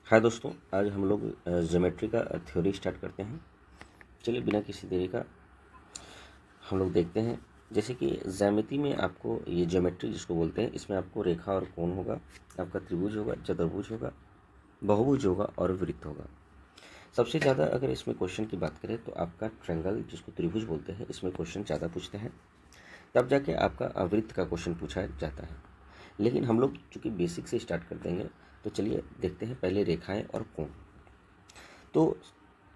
हाय दोस्तों, आज हम लोग ज्योमेट्री का थ्योरी स्टार्ट करते हैं। चलिए बिना किसी देरी का हम लोग देखते हैं। जैसे कि ज्यामिति में आपको ये ज्योमेट्री जिसको बोलते हैं, इसमें आपको रेखा और कोण होगा, आपका त्रिभुज होगा, चतुर्भुज होगा, बहुभुज होगा और वृत्त होगा। सबसे ज़्यादा अगर इसमें क्वेश्चन की बात करें तो आपका ट्रायंगल जिसको त्रिभुज बोलते हैं, इसमें क्वेश्चन ज़्यादा पूछते हैं। तब जाके आपका वृत्त का क्वेश्चन पूछा जाता है। लेकिन हम लोग चूँकि बेसिक से स्टार्ट कर देंगे, तो चलिए देखते हैं पहले रेखाएं और कोण। तो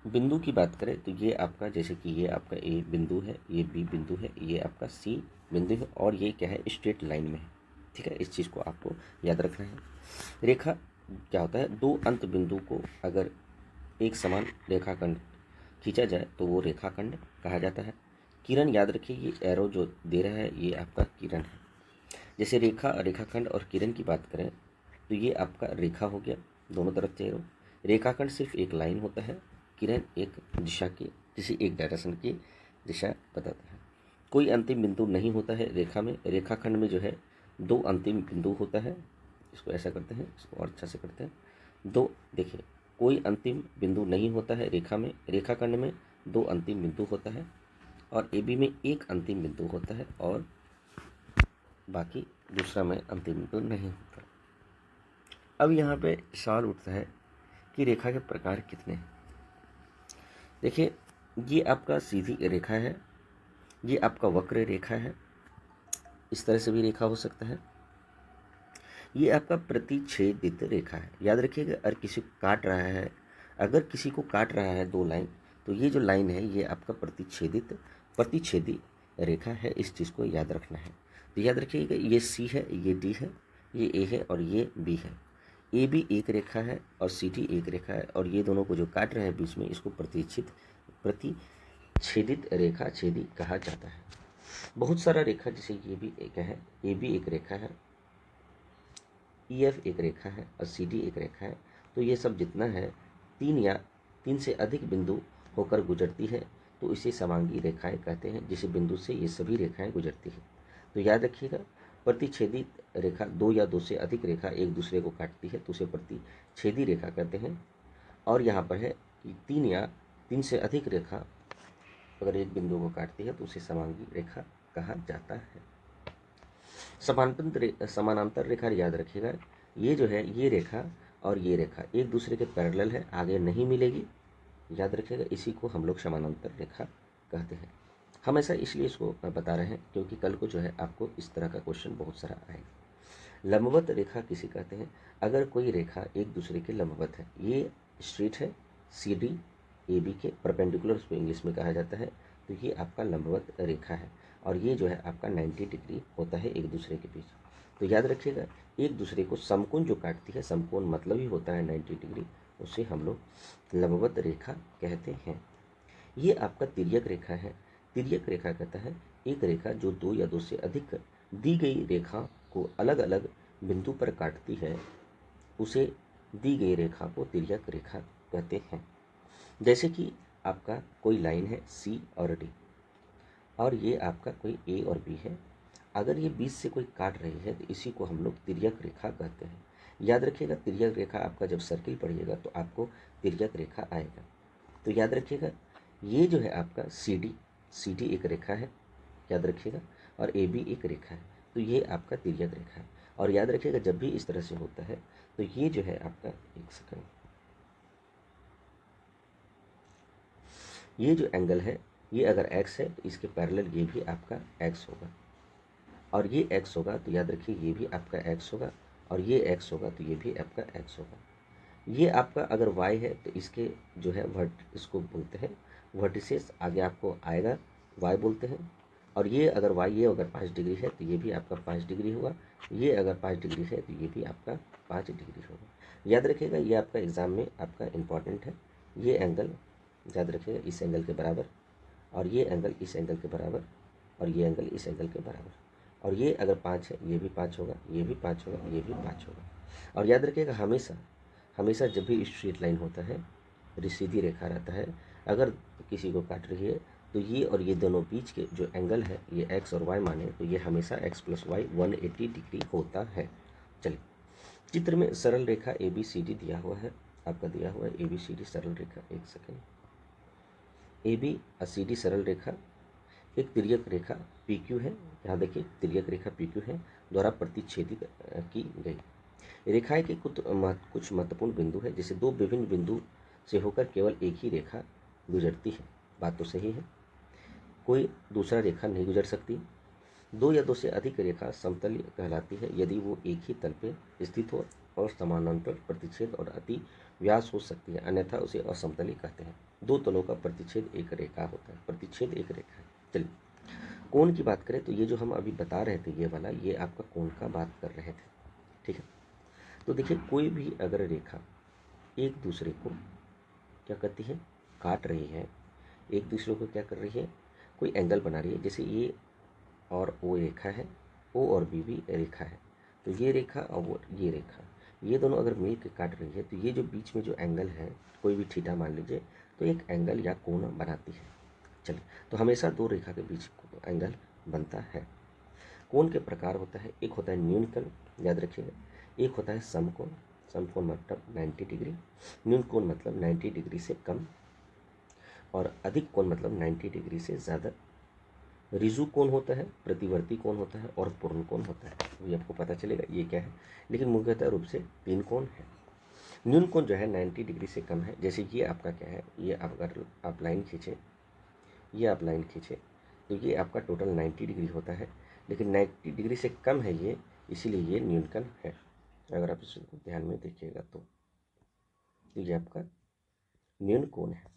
बिंदु की बात करें तो ये आपका, जैसे कि ये आपका ए बिंदु है, ये बी बिंदु है, ये आपका सी बिंदु है और ये क्या है, स्ट्रेट लाइन में है। ठीक है, इस चीज़ को आपको याद रखना है। रेखा क्या होता है, दो अंत बिंदु को अगर एक समान रेखाखंड खींचा जाए तो वो रेखाखंड कहा जाता है। किरण याद रखिए, ये एरो जो दे रहा है ये आपका किरण है। जैसे रेखा, रेखाखंड और किरण की बात करें तो ये आपका रेखा हो गया, दोनों तरफ से एरो। रेखाखंड सिर्फ एक लाइन होता है, किरण एक दिशा की, किसी एक डायरेक्शन की दिशा बताता है। कोई अंतिम बिंदु नहीं होता है रेखा में। रेखाखंड में जो है दो अंतिम बिंदु होता है। इसको ऐसा करते हैं, इसको और अच्छा से करते हैं। दो, देखिए, कोई अंतिम बिंदु नहीं होता है रेखा में। रेखाखंड में दो अंतिम बिंदु होता है और ए बी में एक अंतिम बिंदु होता है और बाकी दूसरा में अंतिम बिंदु नहीं होता। अब यहाँ पे सवाल उठता है कि रेखा के प्रकार कितने हैं। देखिए, ये आपका सीधी रेखा है, ये आपका वक्र रेखा है, इस तरह से भी रेखा हो सकता है। ये आपका प्रतिच्छेदित रेखा है। याद रखिएगा, अगर किसी को काट रहा है, अगर किसी को काट रहा है दो लाइन, तो ये जो लाइन है ये आपका प्रतिच्छेदी रेखा है। इस चीज़ को याद रखना है। तो याद रखिएगा, ये सी है, ये डी है, ये ए है और ये बी है। ए बी एक रेखा है और सी डी एक रेखा है और ये दोनों को जो काट रहे हैं बीच में, इसको प्रतिच्छेदित रेखा छेदी कहा जाता है। बहुत सारा रेखा, जैसे ये भी एक है, ए बी एक रेखा है, ई एफ एक रेखा है और सी डी एक रेखा है। तो ये सब जितना है, तीन या तीन से अधिक बिंदु होकर गुजरती है, तो इसे समांगी रेखाएं कहते हैं, जिस बिंदु से ये सभी रेखाएं गुजरती है। तो याद रखिएगा, प्रतिच्छेदित रेखा दो या दो से अधिक रेखा एक दूसरे को काटती है तो उसे प्रतिच्छेदी रेखा कहते हैं। और यहाँ पर है कि तीन या तीन से अधिक रेखा अगर एक बिंदु को काटती है तो उसे समांगी रेखा कहा जाता है। समानांतर रेखा याद रखिएगा, ये जो है, ये रेखा और ये रेखा एक दूसरे के पैरेलल है, आगे नहीं मिलेगी। याद रखिएगा, इसी को हम लोग समानांतर रेखा कहते हैं। हम ऐसा इसलिए इसको बता रहे हैं क्योंकि कल को जो है आपको इस तरह का क्वेश्चन बहुत सारा आएगा। लंबवत रेखा किसे कहते हैं, अगर कोई रेखा एक दूसरे के लंबवत है, ये स्ट्रेट है सी डी ए बी के परपेंडिकुलर, उसको इंग्लिश में कहा जाता है, तो ये आपका लंबवत रेखा है। और ये जो है आपका 90 डिग्री होता है एक दूसरे के बीच। तो याद रखिएगा, एक दूसरे को समकोण जो काटती है, समकोण मतलब ही होता है 90 डिग्री, उसे हम लोग लंबवत रेखा कहते हैं। ये आपका तिर्यक रेखा है। तिर्यक रेखा कहता है एक रेखा जो दो या दो से अधिक दी गई रेखा को अलग अलग बिंदु पर काटती है, उसे दी गई रेखा को तिर्यक रेखा कहते हैं। जैसे कि आपका कोई लाइन है सी और डी और ये आपका कोई ए और बी है, अगर ये बीच से कोई काट रही है तो इसी को हम लोग तिर्यक रेखा कहते हैं। याद रखिएगा, तिर्यक रेखा आपका जब सर्किल पढ़िएगा तो आपको तिर्यक रेखा आएगा। तो याद रखिएगा, ये जो है आपका सी डी एक रेखा है, याद रखिएगा, और ए बी एक रेखा है, तो ये आपका तिर्यक रेखा है। और याद रखिएगा, जब भी इस तरह से होता है तो ये जो है आपका, एक सेकंड, ये जो एंगल है, ये अगर x है तो इसके पैरेलल ये भी आपका x होगा और ये x होगा, तो याद रखिए ये भी आपका x होगा और ये x होगा तो ये भी आपका x होगा। ये आपका अगर y है तो इसके जो है इसको बोलते हैं वर्टिसेस, आगे आपको आएगा y बोलते हैं। और ये अगर y, ये अगर 5 डिग्री है तो ये भी आपका 5 डिग्री होगा, ये अगर 5 डिग्री है तो ये भी आपका 5 डिग्री होगा। याद रखिएगा, ये आपका एग्ज़ाम में आपका इम्पॉर्टेंट है। ये एंगल याद रखिएगा इस एंगल के बराबर, और ये एंगल इस एंगल के बराबर, और ये एंगल इस एंगल के बराबर। और ये अगर 5 है, ये भी 5 होगा, ये भी 5 होगा, ये भी 5 होगा। और याद रखिएगा, हमेशा हमेशा जब भी स्ट्रेट लाइन होता है, सीधी रेखा रहता है, अगर किसी को काट रही है तो ये और ये दोनों बीच के जो एंगल है, ये x और y माने तो ये हमेशा x + y 180 डिग्री होता है। चलिए, चित्र में सरल रेखा ए बी सी डी दिया हुआ है। आपका दिया हुआ है ए बी सी डी सरल रेखा, एक second, A B C D सरल रेखा एक तिर्यक रेखा पी क्यू है, यहाँ देखिए तिर्यक रेखा पी क्यू है द्वारा प्रतिच्छेदित की गई। रेखाएं के कुछ महत्वपूर्ण बिंदु है, जैसे दो विभिन्न बिंदु से होकर केवल एक ही रेखा गुजरती है, बात तो सही है, कोई दूसरा रेखा नहीं गुजर सकती। दो या दो से अधिक रेखा समतलीय कहलाती है यदि वो एक ही तल पे स्थित हो और समानांतर प्रतिच्छेद और अति व्यास हो सकती है, अन्यथा उसे असमतली कहते हैं। दो तलों का प्रतिच्छेद एक रेखा होता है, प्रतिच्छेद एक रेखा है। चलिए कोण की बात करें तो ये जो हम अभी बता रहे थे ये वाला, ये आपका कोण का बात कर रहे थे, ठीक है। तो देखिए कोई भी अगर रेखा एक दूसरे को क्या करती है, काट रही है, एक दूसरे को क्या कर रही है, कोई एंगल बना रही है, जैसे ये और ओ रेखा है, ओ और बी भी रेखा है, तो ये रेखा और वो ये रेखा, ये दोनों अगर मिल के काट रही है तो ये जो बीच में जो एंगल है, कोई भी थीटा मान लीजिए, तो एक एंगल या कोण बनाती है। चलिए तो हमेशा दो रेखा के बीच एंगल बनता है। कोण के प्रकार होता है, एक होता है न्यून कोण, याद रखिएगा, एक होता है समकोण, समकोण मतलब 90 डिग्री, न्यून कोण मतलब 90 डिग्री से कम, और अधिक कोण मतलब 90 डिग्री से ज़्यादा। रिजु कोण होता है, प्रतिवर्ती कोण होता है और पूर्ण कोण होता है, ये आपको पता चलेगा ये क्या है, लेकिन मुख्यतः रूप से तीन कोण है। न्यून कोण जो है 90 डिग्री से कम है, जैसे ये आपका क्या है, ये अगर आप लाइन खींचे, ये आप लाइन खींचे तो ये आपका टोटल 90 डिग्री होता है, लेकिन 90 डिग्री से कम है ये, इसीलिए ये न्यूनतम है। अगर आप इसको ध्यान में देखिएगा तो ये आपका न्यून कोण है।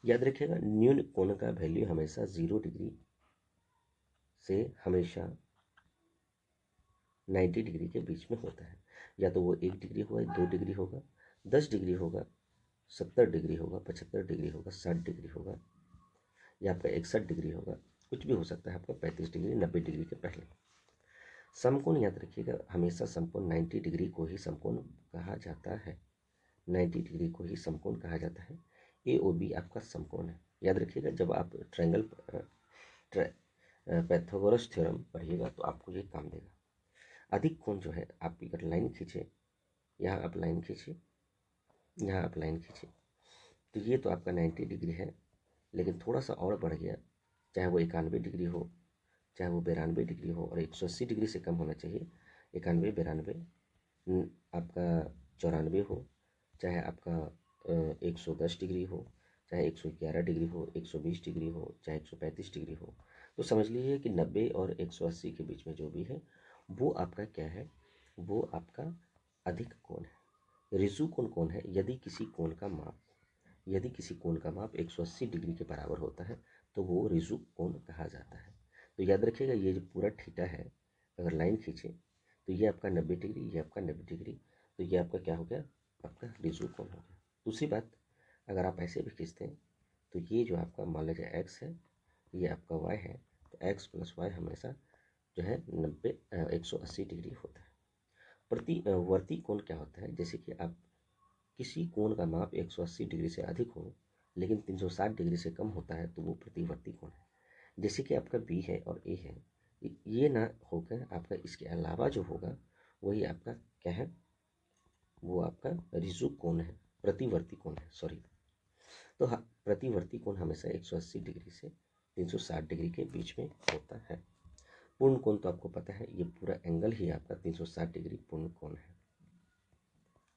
याद रखिएगा न्यून कोण का वैल्यू हमेशा 0 डिग्री से हमेशा 90 डिग्री के बीच में होता है, या तो वो 1 डिग्री होगा, 2 डिग्री होगा, 10 डिग्री होगा, 70 डिग्री होगा, 75 डिग्री होगा, 60 डिग्री होगा, या आपका 61 डिग्री होगा, कुछ भी हो सकता है आपका 35 डिग्री, 90 डिग्री के पहले। समकोण याद रखिएगा हमेशा समकोण 90 डिग्री को ही समकोण कहा जाता है, 90 डिग्री को ही समकोण कहा जाता है। ए ओ बी आपका समकोण है। याद रखिएगा जब आप ट्रायंगल पैथागोरस थ्योरम पढ़िएगा तो आपको ये काम देगा। अधिक कोण जो है, आप अगर लाइन खींचे, यहाँ आप लाइन खींचिए, यहाँ आप लाइन खींचिए, तो ये तो आपका 90 डिग्री है, लेकिन थोड़ा सा और बढ़ गया, चाहे वो 91 डिग्री हो, चाहे वो 92 डिग्री हो, और 180 डिग्री से कम होना चाहिए, 91, 92, आपका 94 हो, चाहे आपका 110 डिग्री हो, चाहे 111 डिग्री हो, 120 डिग्री हो, चाहे 135 डिग्री हो, तो समझ लीजिए कि 90 और 180 के बीच में जो भी है वो आपका क्या है, वो आपका अधिक कोण है। रिजु कोण कौन है, यदि किसी कोण का माप 180 डिग्री के बराबर होता है तो वो रिजु कोण कहा जाता है। तो याद रखिएगा ये जो पूरा थीटा है, अगर लाइन खींचे तो ये आपका 90 डिग्री, ये आपका 90 डिग्री, तो ये आपका क्या हो गया, आपका रिजु कोण हो गया। दूसरी बात, अगर आप ऐसे भी खींचते हैं तो ये जो आपका मान लीजिए एक्स है, ये आपका वाई है, तो एक्स प्लस वाई हमेशा जो है 180 डिग्री होता है। प्रतिवर्ती कोण क्या होता है, जैसे कि आप किसी कोण का माप 180 डिग्री से अधिक हो लेकिन 360 डिग्री से कम होता है तो वो प्रतिवर्ती कोण है। जैसे कि आपका बी है और ए है, ये ना होकर आपका इसके अलावा जो होगा वही आपका क्या है, वो आपका रिजु कोण है, प्रतिवर्ती कोण है, सॉरी। तो हाँ, प्रतिवर्ती कोण हमेशा 180 डिग्री से 360 डिग्री के बीच में होता है। पूर्ण कोण तो आपको पता है, ये पूरा एंगल ही आपका 360 डिग्री पूर्ण कोण है।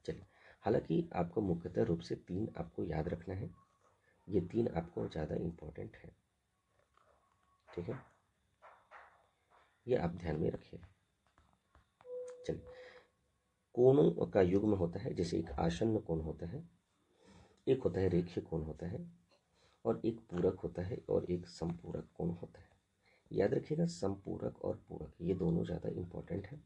चलिए, हालांकि आपको मुख्यतः रूप से तीन आपको याद रखना है, ये तीन आपको ज़्यादा इम्पोर्टेंट है, ठीक है, ये आप ध्यान में रखिए। चलिए, कोणों का युग्म होता है, जैसे एक आसन्न कोण होता है, एक होता है रेखीय कोण होता है, और एक पूरक होता है, और एक संपूरक कोण होता है। याद रखिएगा संपूरक और पूरक ये दोनों ज़्यादा इम्पोर्टेंट है।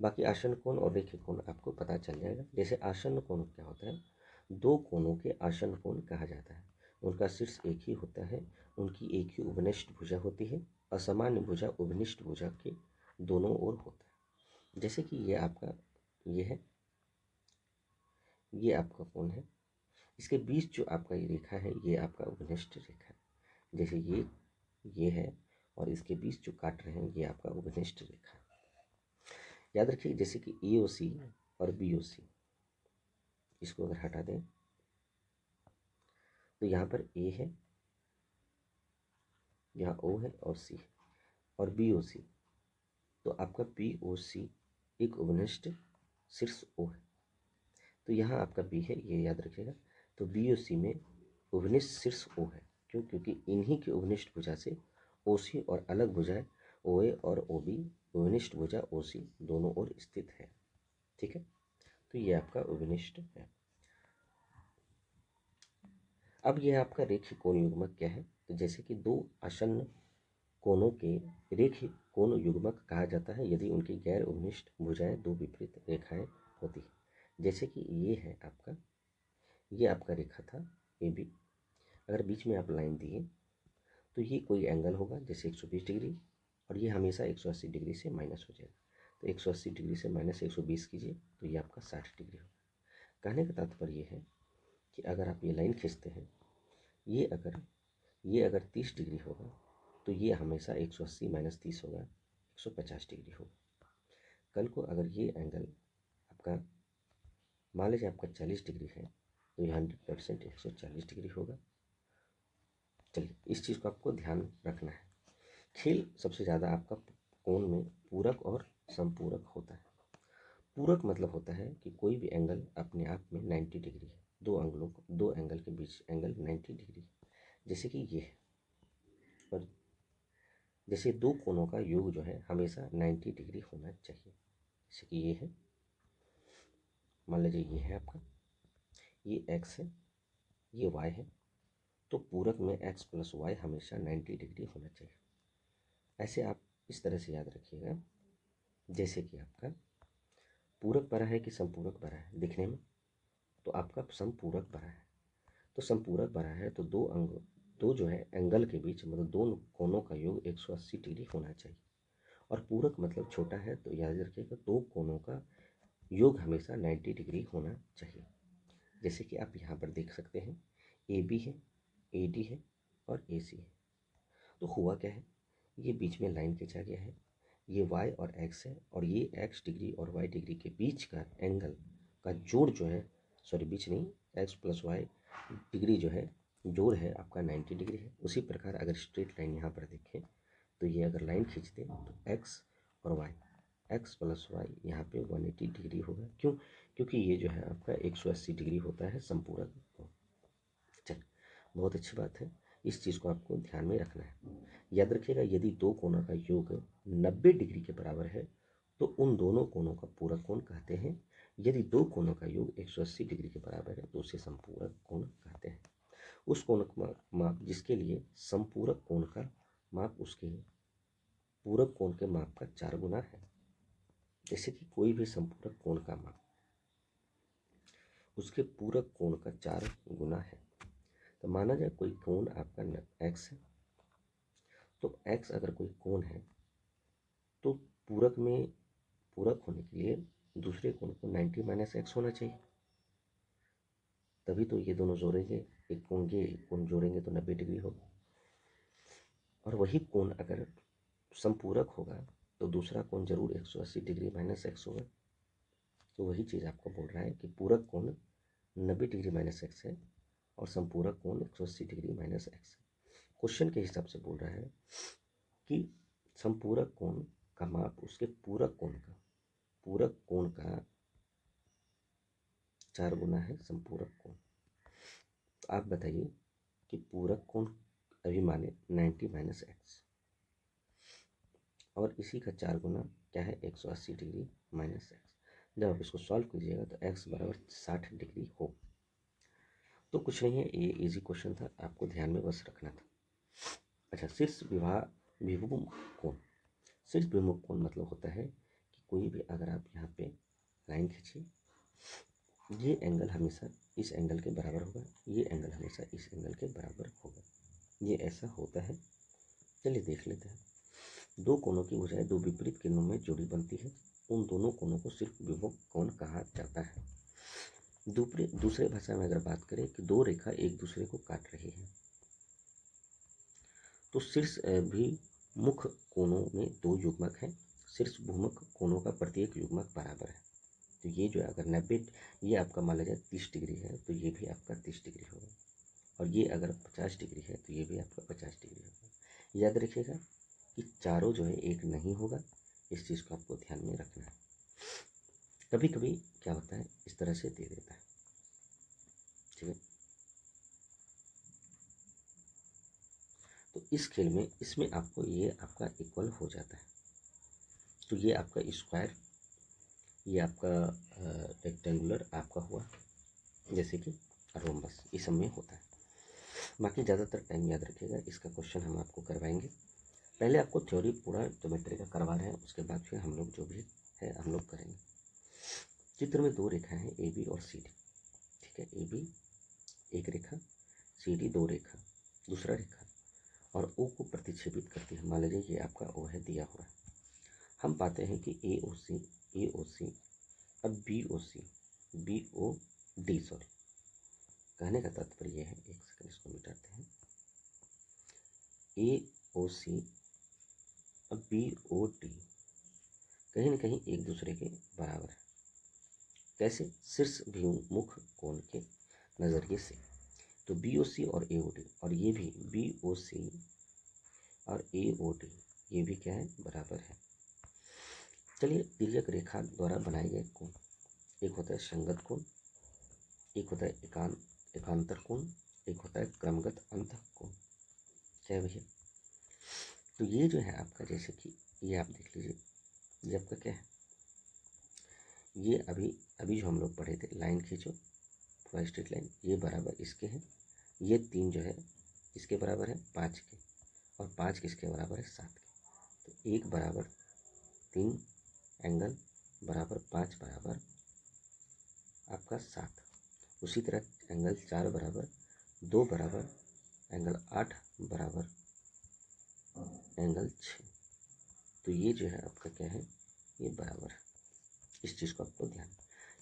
बाकी आसन्न कोण और रेखीय कोण आपको पता चल जाएगा। जैसे आसन्न कोण क्या होता है, दो कोणों के आसन्न कोण कहा जाता है, उनका शीर्ष एक ही होता है, उनकी एक ही उपनिष्ठ भुजा होती है, असामान्य भुजा उपनिष्ठ भुजा के दोनों ओर होता है। जैसे कि ये आपका ये है, ये आपका कोण है, इसके बीच जो आपका ये रेखा है ये आपका उपनिष्ठ रेखा है। जैसे ये है और इसके बीच जो काट रहे हैं ये आपका उपनिष्ठ रेखा है। याद रखिए जैसे कि EOC और BOC, इसको अगर हटा दें तो यहाँ पर ए है, यहाँ ओ है और सी है और बी ओ सी, तो आपका पी ओ सी एक उपनिष्ठ शीर्ष ओ है। तो यहाँ आपका बी है, ये याद रखिएगा। तो बी ओ सी में उपनिष्ठ शीर्ष ओ है। क्यों? क्योंकि इन्हीं की उपनिष्ठ भुजा से ओ सी और अलग भुजाएं ओ ए और ओ बी उपनिष्ठ भुजा ओ सी दोनों ओर स्थित है। ठीक है, तो ये आपका उपनिष्ठ है। अब यह आपका रेखीय कोण युग्मक क्या है? तो जैसे कि दो आसन्न कोणों के रेखीय कोण युग्मक कहा जाता है यदि उनकी गैर उपनिष्ठ भुजाएं दो विपरीत रेखाएं होती है। जैसे कि ये है आपका, ये आपका रेखा था ए बी, अगर बीच में आप लाइन दिए तो ये कोई एंगल होगा जैसे 120 डिग्री, और ये हमेशा 180 डिग्री से माइनस हो जाएगा। तो 180 डिग्री से माइनस 120 कीजिए तो ये आपका 60 डिग्री होगा। कहने का तात्पर्य ये है कि अगर आप ये लाइन खींचते हैं, ये अगर 30 डिग्री होगा तो ये हमेशा 180 माइनस 30 होगा, 150 डिग्री होगा। कल को अगर ये एंगल आपका मान लीजिए आपका 40 डिग्री है तो ये 100% 140 डिग्री होगा। चलिए, इस चीज़ को आपको ध्यान रखना है। खेल सबसे ज़्यादा आपका कोण में पूरक और संपूरक होता है। पूरक मतलब होता है कि कोई भी एंगल अपने आप में 90 डिग्री है, दो एंगल के बीच एंगल 90 डिग्री है। जैसे कि ये है, और जैसे दो कोणों का योग जो है हमेशा 90 डिग्री होना चाहिए। जैसे कि ये है, मान लीजिए ये है आपका, ये x है, ये y है, तो पूरक में x प्लस वाई हमेशा 90 डिग्री होना चाहिए। ऐसे आप इस तरह से याद रखिएगा, जैसे कि आपका पूरक बड़ा है कि संपूरक बड़ा है दिखने में, तो आपका संपूरक बड़ा है। तो संपूरक बड़ा है तो दो जो है एंगल के बीच मतलब दोनों कोणों का योग 180 डिग्री होना चाहिए। और पूरक मतलब छोटा है, तो याद रखिएगा दो कोणों का योग हमेशा 90 डिग्री होना चाहिए। जैसे कि आप यहाँ पर देख सकते हैं, ए बी है, ए डी है और ए सी है। तो हुआ क्या है, ये बीच में लाइन खींचा गया है, ये y और x है, और ये x डिग्री और y डिग्री के बीच का एंगल का जोड़ जो है, सॉरी बीच नहीं, x प्लस वाई डिग्री जो है जोड़ है आपका 90 डिग्री है। उसी प्रकार अगर स्ट्रेट लाइन यहाँ पर देखें तो ये अगर लाइन खींचते तो x और y, x प्लस वाई यहाँ पे 180 डिग्री होगा। क्यों? क्योंकि ये जो है आपका 180 डिग्री होता है संपूरक। चल, बहुत अच्छी बात है, इस चीज़ को आपको ध्यान में रखना है। याद रखिएगा, यदि दो कोणों का योग 90 डिग्री के बराबर है तो उन दोनों कोणों का पूरक कोण कहते हैं। यदि दो कोणों का योग 180 डिग्री के बराबर है तो उसे संपूरक कोण कहते हैं। उस कोण का माप जिसके लिए संपूरक कोण का माप उसके पूरक कोण के माप का 4 गुना है। जैसे कि कोई भी संपूरक कोण का माप उसके पूरक कोण का 4 गुना है। तो माना जाए कोई कोण आपका x है, तो x अगर कोई कोण है तो पूरक होने के लिए दूसरे कोण को 90 माइनस एक्स होना चाहिए, तभी तो ये दोनों जोड़ेंगे, एक कोण जोड़ेंगे तो 90 डिग्री होगा। और वही कोण अगर संपूरक होगा तो दूसरा कोण जरूर 180 डिग्री माइनस एक्स होगा। तो वही चीज़ आपको बोल रहा है कि पूरक कोण 90 डिग्री माइनस एक्स है और संपूरक कोण 180 डिग्री माइनस एक्स है। क्वेश्चन के हिसाब से बोल रहा है कि संपूरक कोण का माप उसके पूरक कोण का 4 गुना है संपूरक कोण। तो आप बताइए कि पूरक कोण अभी माने 90 माइनस एक्स, और इसी का 4 गुना क्या है 180 डिग्री माइनस एक्स। जब आप इसको सॉल्व कीजिएगा तो x बराबर 60 डिग्री हो। तो कुछ नहीं है, ये इजी क्वेश्चन था, आपको ध्यान में बस रखना था। अच्छा, शीर्ष विमुख कोण। शीर्ष विमुख कोण मतलब होता है कि कोई भी अगर आप यहाँ पे लाइन खींचिए, ये एंगल हमेशा इस एंगल के बराबर होगा, ये एंगल हमेशा इस एंगल के बराबर होगा। ये ऐसा होता है। चलिए देख लेते हैं। दो कोणों की भुजाएं दो विपरीत किरणों में जोड़ी बनती है, उन दोनों कोणों को सिर्फ विमुख कोण कहा जाता है। दूसरे भाषा में अगर बात करें कि दो रेखा एक दूसरे को काट रही है, तो शीर्ष भी मुख कोणों में दो युग्मक हैं। शीर्ष भूमुख कोणों का प्रत्येक युग्मक बराबर है। तो ये जो है अगर 90, ये आपका मान लीजिए 30 डिग्री है तो ये भी आपका 30 डिग्री होगा, और ये अगर 50 डिग्री है तो ये भी आपका 50 डिग्री होगा। याद रखिएगा कि चारों जो है एक नहीं होगा, इस चीज़ को आपको ध्यान में रखना है। कभी कभी क्या होता है, इस तरह से दे देता है, ठीक है। तो इस खेल में इसमें आपको ये आपका इक्वल हो जाता है, तो ये आपका स्क्वायर, ये आपका रेक्टेंगुलर आपका हुआ, जैसे कि रोम्बस, इस सब में होता है। बाकी ज़्यादातर टाइम याद रखिएगा, इसका क्वेश्चन हम आपको करवाएंगे। पहले आपको थ्योरी पूरा ज्योमेट्री का करवा रहे हैं, उसके बाद फिर हम लोग जो भी है हम लोग करेंगे। चित्र में दो रेखा हैं, ए बी और सी डी, ठीक है। ए बी एक रेखा, सी डी दो रेखा, दूसरा रेखा, और ओ को प्रतिच्छेदित करती है। मान लीजिए ये आपका ओ है, दिया हुआ है। हम पाते हैं कि ए ओ सी, अब बी ओ डी, सॉरी, कहने का तात्पर्य यह है, एक सेकंड इसको मिटाते हैं, ए ओ सी अब बी ओ डी कहीं न कहीं एक दूसरे के बराबर है। कैसे? शीर्ष मुख कोण के नज़रिए से। तो बी ओ सी और ए ओ डी, और ये भी बी ओ सी और ए ओ डी, ये भी क्या है, बराबर है। चलिए, तिर्यक रेखा द्वारा बनाए गए कोण, एक होता है संगत कोण, एक होता है एकांतर कोण, एक होता है क्रमगत अंतः कोण। क्या है भैया? तो ये जो है आपका, जैसे कि ये आप देख लीजिए, ये आपका क्या है, ये अभी जो हम लोग पढ़े थे, लाइन खींचो पूरा स्ट्रेट लाइन, ये बराबर इसके है, ये 3 जो है इसके बराबर है 5 के, और 5 किसके बराबर है, 7 के। तो 1 बराबर 3 एंगल बराबर 5 बराबर आपका 7। उसी तरह एंगल 4 बराबर 2 बराबर एंगल 8 बराबर एंगल 6। तो ये जो है आपका क्या है, ये बराबर है। इस चीज़ को आपको ध्यान।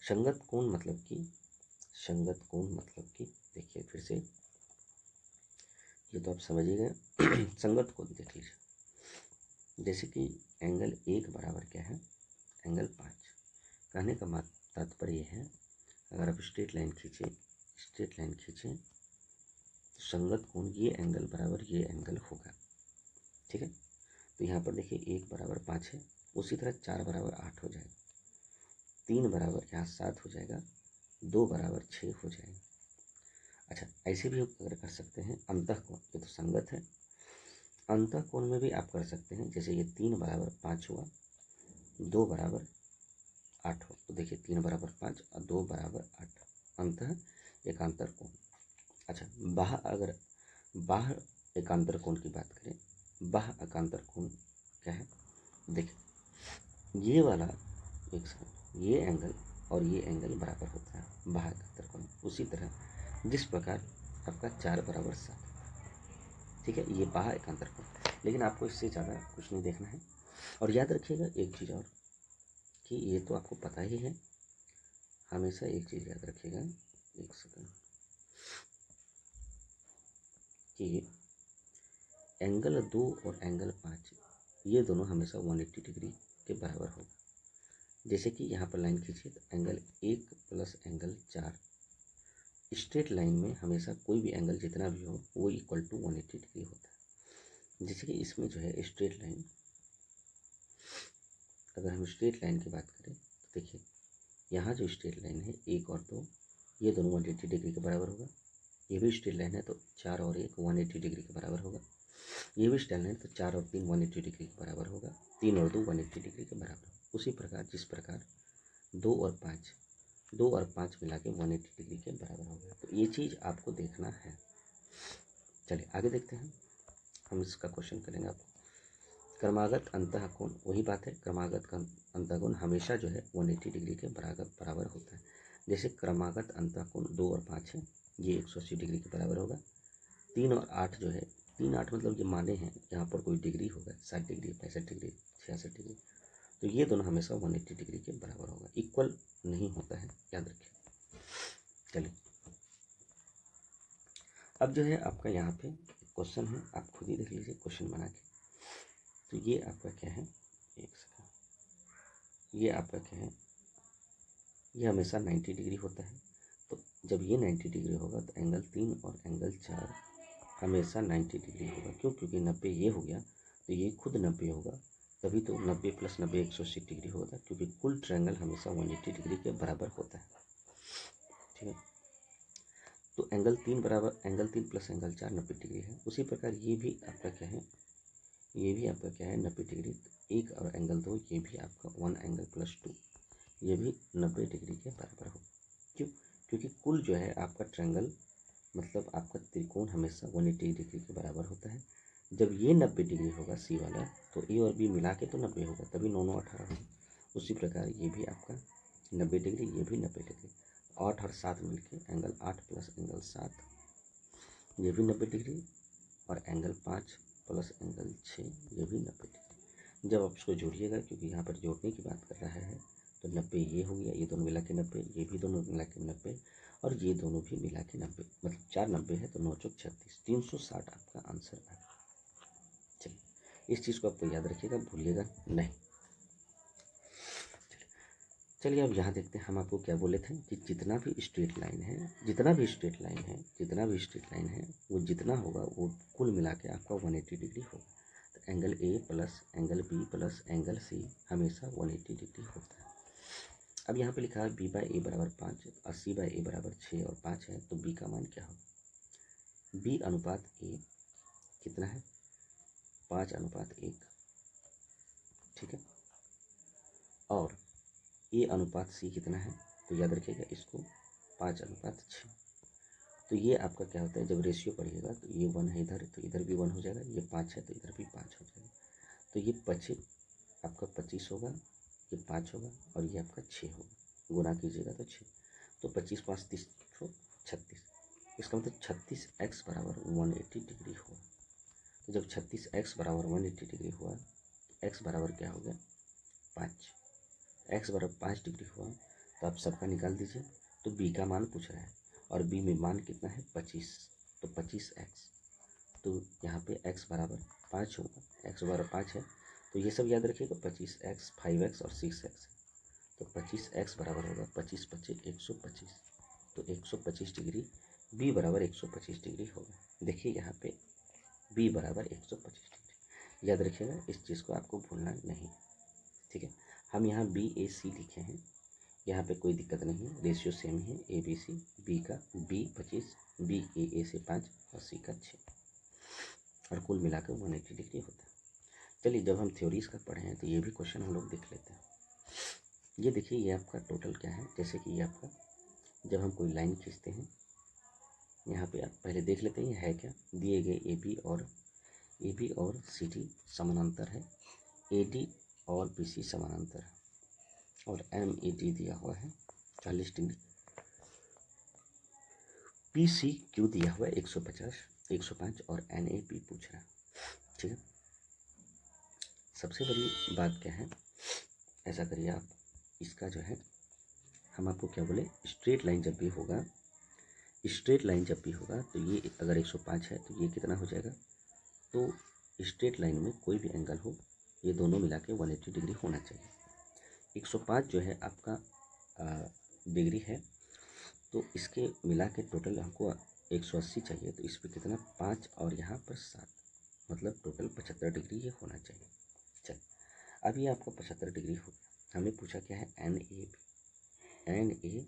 संगत कोण मतलब कि देखिए फिर से, ये तो आप समझ ही गए। संगत कोण देख लीजिए, जैसे कि एंगल 1 बराबर क्या है, एंगल 5। कहने का तात्पर्य ये है, अगर आप स्ट्रेट लाइन खींचें तो संगत कोण ये एंगल बराबर ये एंगल होगा, ठीक है। तो यहाँ पर देखिए 1 बराबर 5 है, उसी तरह 4 बराबर 8 हो जाएगा, 3 बराबर यहाँ 7 हो जाएगा, 2 बराबर 6 हो जाएगा। अच्छा, ऐसे भी अगर कर सकते हैं अंतः कोण, ये तो संगत है, अंतः कोण में भी आप कर सकते हैं। जैसे ये 3 बराबर 5 हुआ, 2 बराबर 8 हो, तो देखिए 3 बराबर 5 और 2 बराबर 8, अंतः एकांतर कोण। अच्छा, बाह्य एकांतर कोण की बात करें, बाह्य एकांतर कोण क्या है, देखिए ये वाला, एक सेकंड, ये एंगल और ये एंगल बराबर होता है बाह्य एकांतर कोण। उसी तरह जिस प्रकार आपका 4 बराबर 7, ठीक है, ये बाह्य एकांतर कोण। लेकिन आपको इससे ज़्यादा कुछ नहीं देखना है। और याद रखिएगा एक चीज़ और, कि ये तो आपको पता ही है, हमेशा एक चीज़ याद रखिएगा, एक सेकंड, कि एंगल 2 और एंगल 5 ये दोनों हमेशा 180 डिग्री के बराबर होगा। जैसे कि यहाँ पर लाइन खींचिए, तो angle 1 plus angle 4, straight line में हमेशा कोई भी एंगल जितना भी हो वो इक्वल टू 180 डिग्री होता है। जैसे कि इसमें जो है स्ट्रेट लाइन, अगर हम स्ट्रेट लाइन की बात करें तो देखिए यहाँ जो स्ट्रेट लाइन है 1 और 2 ये दोनों 180 डिग्री के बराबर होगा। ये भी स्ट्रेट लाइन है तो 4 और 1 180 डिग्री के बराबर होगा। ये भी स्ट्रेट लाइन है तो 4 और 3 180 डिग्री के बराबर होगा। 3 और 2 180 डिग्री के बराबर होगा। उसी प्रकार जिस प्रकार 2 और 5 मिला के 180 डिग्री के बराबर होगा। तो ये चीज़ आपको देखना है। चलिए आगे देखते हैं, हम इसका क्वेश्चन करेंगे आपको। क्रमागत अंतः कोण, वही बात है, क्रमागत का अंतः कोण हमेशा जो है 180 डिग्री के बराबर होता है। जैसे क्रमागत अंतः कोण 2 और 5 है, ये 180 डिग्री के बराबर होगा। 3 और 8 जो है, 3 8 मतलब ये माने हैं, यहाँ पर कोई डिग्री होगा, 60 डिग्री 65 डिग्री 66 डिग्री, तो ये दोनों हमेशा 180 डिग्री के बराबर होगा, इक्वल नहीं होता है, याद रखिए। चलिए अब जो है आपका यहाँ पे क्वेश्चन है, आप खुद ही देख लीजिए क्वेश्चन बना के। तो ये आपका क्या है, एक सेकंड, ये आपका क्या है, ये हमेशा 90 डिग्री होता है। तो जब ये 90 डिग्री होगा तो एंगल 3 और एंगल 4 हमेशा 90 डिग्री होगा। क्यों? क्योंकि 90 ये हो गया तो ये खुद 90 होगा, तभी तो 90 + 90 180 डिग्री होगा, क्योंकि कुल ट्रायंगल हमेशा 180 डिग्री के बराबर होता है। ठीक है, तो एंगल 3 बराबर एंगल 3 + एंगल 4 90 डिग्री है। उसी प्रकार ये भी आपका क्या है, ये भी आपका क्या है 90 डिग्री। एक और एंगल 2 ये भी आपका 1 एंगल + 2 ये भी 90 डिग्री के बराबर हो। क्यों? क्योंकि कुल जो है आपका ट्रायंगल मतलब आपका त्रिकोण हमेशा 180 डिग्री के बराबर होता है। जब ये 90 डिग्री होगा सी वाला, तो ए और बी मिला के तो 90 होगा, तभी 9 9 18 होगा। उसी प्रकार ये भी आपका 90 डिग्री, ये भी 90 डिग्री। 8 और 7 मिलके एंगल 8 + एंगल 7 ये भी 90 डिग्री, और एंगल 5 + एंगल 6 ये भी 90 डिग्री। जब आप इसको जोड़िएगा, क्योंकि यहाँ पर जोड़ने की बात कर रहा है, तो 90 ये हो गया, ये दोनों मिला के 90, ये भी दोनों मिला के 90, और ये दोनों भी मिला के 90, मतलब 4 90 है, तो 9 चौक 36, 360 आपका आंसर आ गया। चलिए इस चीज़ को आपको याद रखिएगा, भूलिएगा नहीं। चलिए अब यहाँ देखते हैं, हम आपको क्या बोले थे कि जितना भी स्ट्रेट लाइन है, जितना भी स्ट्रेट लाइन है, जितना भी स्ट्रेट लाइन है, वो जितना होगा वो कुल मिला के आपका 180 डिग्री होगा। तो angle A plus angle B plus angle C हमेशा 180 डिग्री होता है। अब यहाँ पे लिखा है b बाई ए बराबर 5 और c बाई ए बराबर 6 और 5 है, तो b का मान क्या होगा? b अनुपात a कितना है? 5:1, ठीक है। और a अनुपात c कितना है? तो याद रखिएगा इसको, 5:6। तो ये आपका क्या होता है, जब रेशियो पढ़िएगा तो ये 1 है इधर, तो इधर भी 1 हो जाएगा, ये 5 है तो इधर भी 5 हो जाएगा। तो ये 25 आपका 25 होगा, ये 5 होगा, और ये आपका 6 होगा। गुना कीजिएगा तो 6, तो 25 5 30 तो 36। इसका मतलब 36x बराबर 180 डिग्री हुआ। तो जब 36x बराबर 180 डिग्री हुआ, x बराबर क्या हो गया? 5। x बराबर 5 डिग्री हुआ, तो आप सबका निकाल दीजिए। तो b का मान पूछ रहा है, और b में मान कितना है? 25, तो 25x। तो यहाँ पे x बराबर 5 होगा, x बराबर 5 है, तो ये सब याद रखिएगा, 25x 5x और 6x है। तो 25x बराबर होगा 25 25 125, तो 125 डिग्री, b बराबर 125 डिग्री होगा। देखिए यहाँ पे b बराबर 125 डिग्री, याद रखिएगा, इस चीज़ को आपको भूलना नहीं, ठीक है। हम यहाँ BAC लिखे हैं, यहाँ पे कोई दिक्कत नहीं है, रेशियो सेम है, ABC, B का B 25, BAA से 5 और C का 6, और कुल मिलाकर 180 डिग्री होता है। चलिए जब हम थ्योरीज का पढ़े हैं तो ये भी क्वेश्चन हम लोग देख लेते हैं। ये देखिए, ये आपका टोटल क्या है, जैसे कि ये आपका जब हम कोई लाइन खींचते हैं, यहाँ पे आप पहले देख लेते हैं ये है क्या। दिए गए AB और CD समानांतर है, AD और BC समानांतर है, और MED दिया हुआ है 40 डिग्री, PCQ दिया हुआ है 150 105, और NAP पूछ रहा है, ठीक है। सबसे बड़ी बात क्या है, ऐसा करिए आप, इसका जो है हम आपको क्या बोले, स्ट्रेट लाइन जब भी होगा, स्ट्रेट लाइन जब भी होगा, तो ये अगर 105 है तो ये कितना हो जाएगा, तो स्ट्रेट लाइन में कोई भी एंगल हो, ये दोनों मिला के 180 डिग्री होना चाहिए। 105 जो है आपका डिग्री है, तो इसके मिला के टोटल हमको 180 चाहिए, तो इस पर कितना 5 और यहाँ पर 7, मतलब टोटल 75 डिग्री ये होना चाहिए। चल अब ये आपका 75 डिग्री हो गया। हमें पूछा क्या है, NA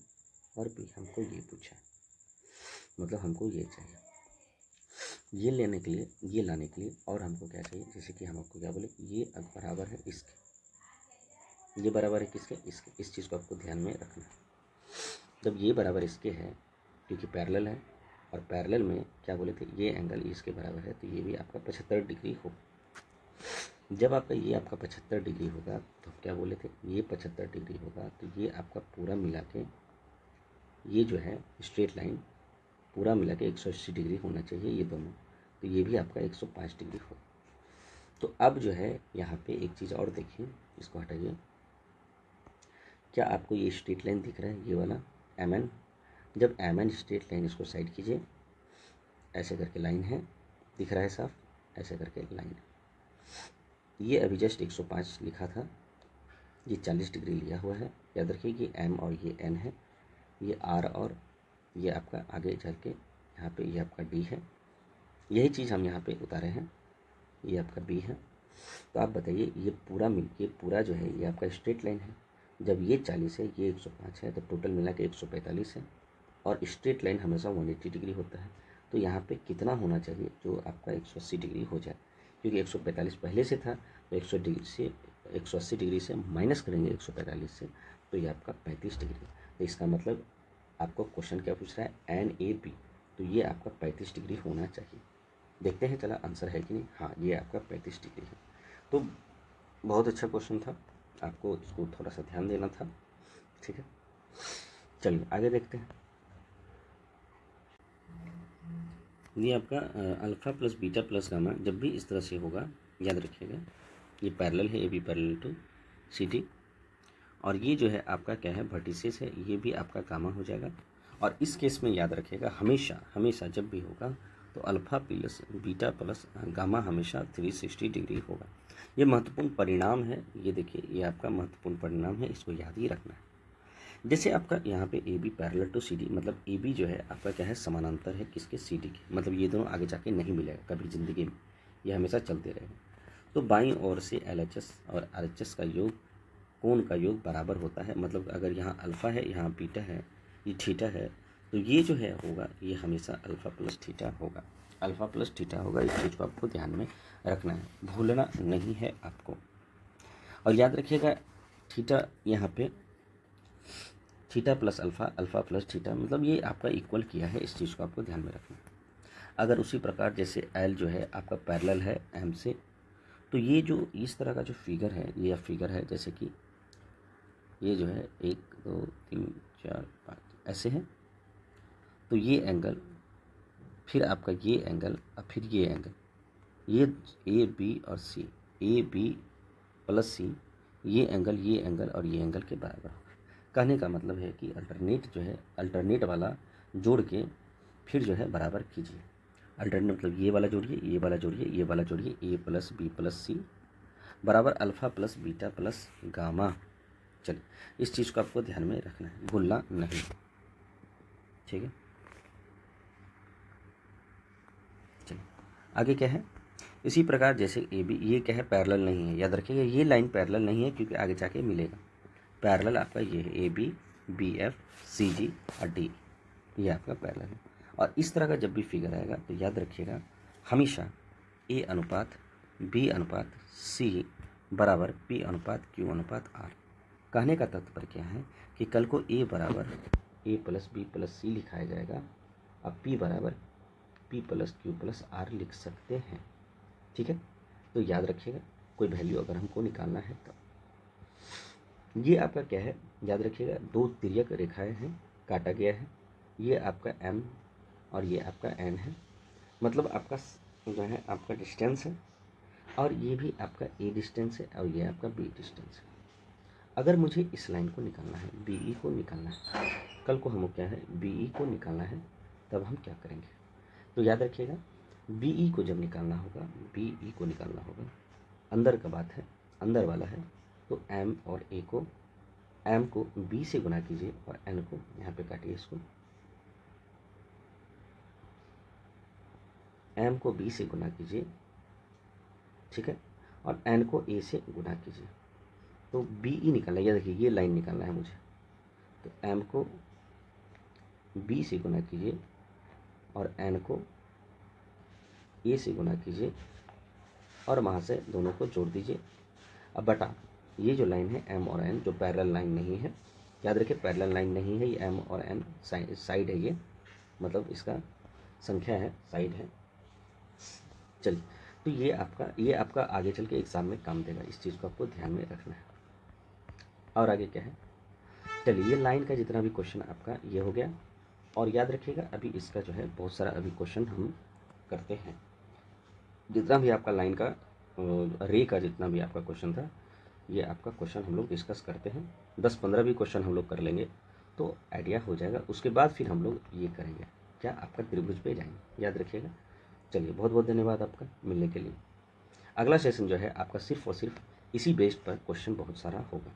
और B, हमको ये पूछा है, मतलब हमको ये चाहिए। ये लेने के लिए, ये लाने के लिए, और हमको क्या चाहिए, जैसे कि हम आपको क्या बोले, ये बराबर है इसके, ये बराबर है किसके, इसके। इस चीज़ को आपको ध्यान में रखना है। जब ये बराबर इसके है, क्योंकि पैरेलल है, और पैरेलल में क्या बोले थे, ये एंगल इसके बराबर है, तो ये भी आपका 75 डिग्री हो। जब आपका ये आपका 75 डिग्री होगा, तो क्या बोले थे, ये 75 डिग्री होगा, तो ये आपका पूरा मिला के, ये जो है स्ट्रेट लाइन पूरा मिला के 180 डिग्री होना चाहिए ये दोनों, तो ये भी आपका 105 डिग्री हो। तो अब जो है यहाँ पे एक चीज़ और देखिए, इसको हटाइए, क्या आपको ये स्ट्रेट लाइन दिख रहा है, ये वाला MN। जब MN स्ट्रेट लाइन, इसको साइड कीजिए, ऐसे करके लाइन है, दिख रहा है साफ, ऐसे करके लाइन है। ये अभी जस्ट 105 लिखा था, ये 40 डिग्री लिया हुआ है। याद रखिए कि एम और ये एन है, ये आर और ये आपका आगे चल के यहाँ पे ये आपका डी है। यही चीज़ हम यहाँ पे उतारे हैं, ये आपका बी है। तो आप बताइए ये पूरा जो है ये आपका स्ट्रेट लाइन है। जब ये 40 है, ये 105 है, तो टोटल मिला के 145 है। और स्ट्रेट लाइन हमेशा 180 डिग्री होता है। तो यहाँ पे कितना होना चाहिए जो आपका 180 डिग्री हो जाए, क्योंकि 145 पहले से था, तो 180 डिग्री से माइनस करेंगे 145 से, तो ये आपका 35 डिग्री। तो इसका मतलब आपको क्वेश्चन क्या पूछ रहा है, एन ए बी, तो ये आपका 35 डिग्री होना चाहिए। देखते हैं चला आंसर है कि नहीं। हाँ, ये आपका 35 डिग्री है। तो बहुत अच्छा क्वेश्चन था, आपको इसको थोड़ा सा ध्यान देना था। ठीक है, चलिए आगे देखते हैं। ये आपका alpha plus beta plus gamma जब भी इस तरह से होगा, याद रखिएगा ये पैरेलल है, A B parallel to C D, और ये जो है आपका क्या है, वर्टिसेस है, ये भी आपका गामा हो जाएगा। और इस केस में याद रखिएगा हमेशा जब भी होगा तो alpha plus beta plus gamma हमेशा 360 डिग्री होगा। ये महत्वपूर्ण परिणाम है, ये देखिए ये आपका महत्वपूर्ण परिणाम है, इसको याद ही रखना है। जैसे आपका यहाँ पे A B parallel to C D, मतलब ए बी जो है आपका क्या है, समानांतर है किसके, सी डी के, मतलब ये दोनों आगे जाके नहीं मिलेगा कभी ज़िंदगी में, ये हमेशा चलते रहेगा। तो बाईं ओर से एल एच एस और आर एच एस का योग, कोण का योग बराबर होता है। मतलब अगर यहाँ अल्फ़ा है, यहाँ बीटा है, ये थीटा है, तो ये जो है होगा, ये हमेशा अल्फ़ा प्लस थीटा होगा, अल्फ़ा प्लस थीटा होगा। इस चीज़ को आपको ध्यान में रखना है, भूलना नहीं है आपको। और याद रखिएगा थीटा यहाँ पे theta plus alpha, alpha plus theta, मतलब ये आपका इक्वल किया है, इस चीज़ को आपको ध्यान में रखना है। अगर उसी प्रकार जैसे एल जो है आपका पैरेलल है एम से, तो ये जो इस तरह का जो फिगर है, ये फिगर है जैसे कि ये जो है 1 2 3 4 5 ऐसे है, तो ये एंगल, फिर आपका ये एंगल और फिर ये एंगल, ये ए बी और सी, ए बी प्लस सी, ये एंगल और ये एंगल के बराबर होगा। कहने का मतलब है कि अल्टरनेट वाला जोड़ के फिर जो है बराबर कीजिए। अल्टरनेट मतलब ये वाला जोड़िए, ये वाला जोड़िए, ये वाला जोड़िए, ए प्लस बी प्लस सी बराबर alpha plus beta plus gamma. चलिए इस चीज़ को आपको ध्यान में रखना है, भूलना नहीं। ठीक है, चलिए आगे क्या है, इसी प्रकार जैसे ए बी, ये क्या है, पैरेलल नहीं है। याद रखिएगा ये लाइन पैरेलल नहीं है, क्योंकि आगे जाके मिलेगा। पैरेलल आपका ये है, A B B F C G और डी, ये आपका पैरेलल है। और इस तरह का जब भी फिगर आएगा तो याद रखिएगा हमेशा ए अनुपात बी अनुपात सी बराबर पी अनुपात क्यू अनुपात आर। कहने का तात्पर्य क्या है कि कल को ए बराबर A plus B plus C लिखाया जाएगा, अब पी बराबर P plus Q plus R लिख सकते हैं। ठीक है, तो याद रखिएगा कोई वैल्यू अगर हमको निकालना है तो ये आपका क्या है, याद रखिएगा दो तिर्यक रेखाएं हैं, काटा गया है, ये आपका m और ये आपका n है, मतलब आपका जो है आपका डिस्टेंस है, और ये भी आपका a डिस्टेंस है और ये आपका b डिस्टेंस है। अगर मुझे इस लाइन को निकालना है, BE को निकालना है, कल को हमको क्या है BE को निकालना है, तब हम क्या करेंगे, तो याद रखिएगा BE को जब निकालना होगा, BE को निकालना होगा, अंदर का बात है, अंदर वाला है, तो m और a को, m को b से गुना कीजिए और n को यहाँ पे काटिए, इसको m को b से गुना कीजिए, ठीक है, और n को a से गुना कीजिए, तो BE निकालना है। ये देखिए ये लाइन निकालना है मुझे, तो m को b से गुना कीजिए और n को a से गुना कीजिए और वहाँ से दोनों को जोड़ दीजिए। अब बटा ये जो लाइन है m और n जो पैरेलल लाइन नहीं है, याद रखिए पैरेलल लाइन नहीं है, ये m और n साइड है, ये मतलब इसका संख्या है, साइड है। चलिए तो ये आपका आगे चल के एग्ज़ाम में काम देगा, इस चीज़ को आपको ध्यान में रखना है। और आगे क्या है, चलिए ये लाइन का जितना भी क्वेश्चन आपका ये हो गया। और याद रखिएगा अभी इसका जो है बहुत सारा अभी क्वेश्चन हम करते हैं, जितना भी आपका लाइन का रे का जितना भी आपका क्वेश्चन था, ये आपका क्वेश्चन हम लोग डिस्कस करते हैं। 10-15 भी क्वेश्चन हम लोग कर लेंगे तो आइडिया हो जाएगा। उसके बाद फिर हम लोग ये करेंगे, क्या आपका त्रिभुज पे जाएंगे, याद रखिएगा। चलिए बहुत बहुत धन्यवाद आपका मिलने के लिए। अगला सेशन जो है आपका सिर्फ और सिर्फ इसी बेस्ड पर क्वेश्चन बहुत सारा होगा।